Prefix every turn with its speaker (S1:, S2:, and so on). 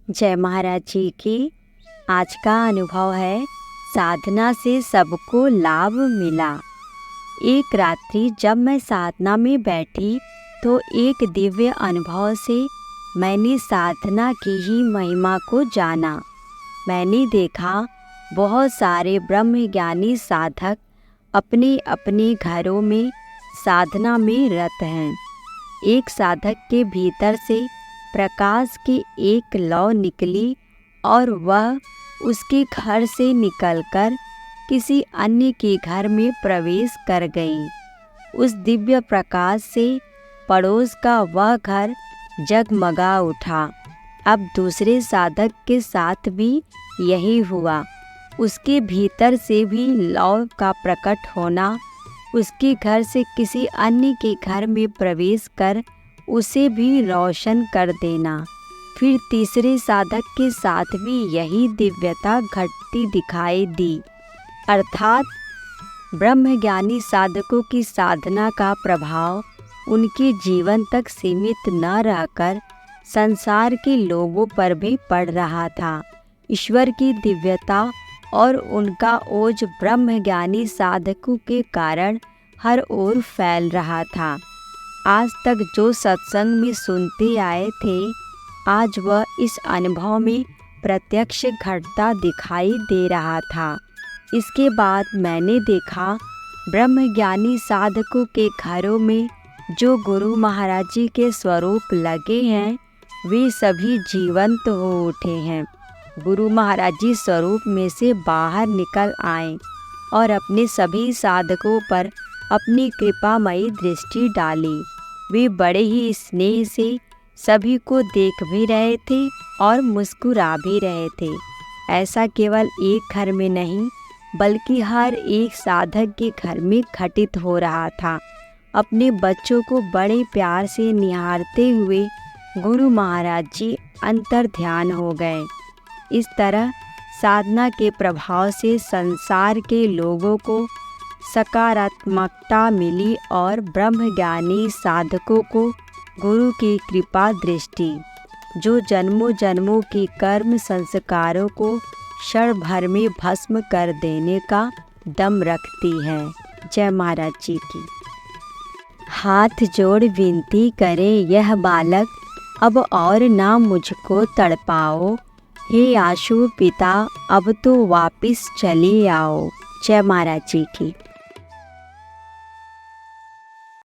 S1: जय महाराज जी की। आज का अनुभव है, साधना से सबको लाभ मिला। एक रात्रि जब मैं साधना में बैठी तो एक दिव्य अनुभव से मैंने साधना की ही महिमा को जाना। मैंने देखा बहुत सारे ब्रह्मज्ञानी साधक अपने अपने घरों में साधना में रत हैं। एक साधक के भीतर से प्रकाश की एक लौ निकली और वह उसके घर से निकलकर किसी अन्य के घर में प्रवेश कर गई। उस दिव्य प्रकाश से पड़ोस का वह घर जगमगा उठा। अब दूसरे साधक के साथ भी यही हुआ। उसके भीतर से भी लौ का प्रकट होना, उसके घर से किसी अन्य के घर में प्रवेश कर उसे भी रोशन कर देना। फिर तीसरे साधक के साथ भी यही दिव्यता घटती दिखाई दी। अर्थात ब्रह्मज्ञानी साधकों की साधना का प्रभाव उनके जीवन तक सीमित न रहकर संसार के लोगों पर भी पड़ रहा था। ईश्वर की दिव्यता और उनका ओज ब्रह्मज्ञानी साधकों के कारण हर ओर फैल रहा था। आज तक जो सत्संग में सुनते आए थे, आज वह इस अनुभव में प्रत्यक्ष घटता दिखाई दे रहा था। इसके बाद मैंने देखा ब्रह्मज्ञानी साधकों के घरों में जो गुरु महाराज जी के स्वरूप लगे हैं, वे सभी जीवंत हो उठे हैं। गुरु महाराज जी स्वरूप में से बाहर निकल आए और अपने सभी साधकों पर अपनी कृपामयी दृष्टि डाली। वे बड़े ही स्नेह से सभी को देख भी रहे थे और मुस्कुरा भी रहे थे। ऐसा केवल एक घर में नहीं, बल्कि हर एक साधक के घर में घटित हो रहा था। अपने बच्चों को बड़े प्यार से निहारते हुए गुरु महाराज जी अंतर ध्यान हो गए। इस तरह साधना के प्रभाव से संसार के लोगों को सकारात्मकता मिली और ब्रह्मज्ञानी साधकों को गुरु की कृपा दृष्टि, जो जन्मों जन्मों के कर्म संस्कारों को क्षण भर में भस्म कर देने का दम रखती है। जय महाराज जी की। हाथ जोड़ विनती करे यह बालक, अब और ना मुझको तड़पाओ। हे आशु पिता, अब तो वापिस चले आओ। जय महाराज जी की।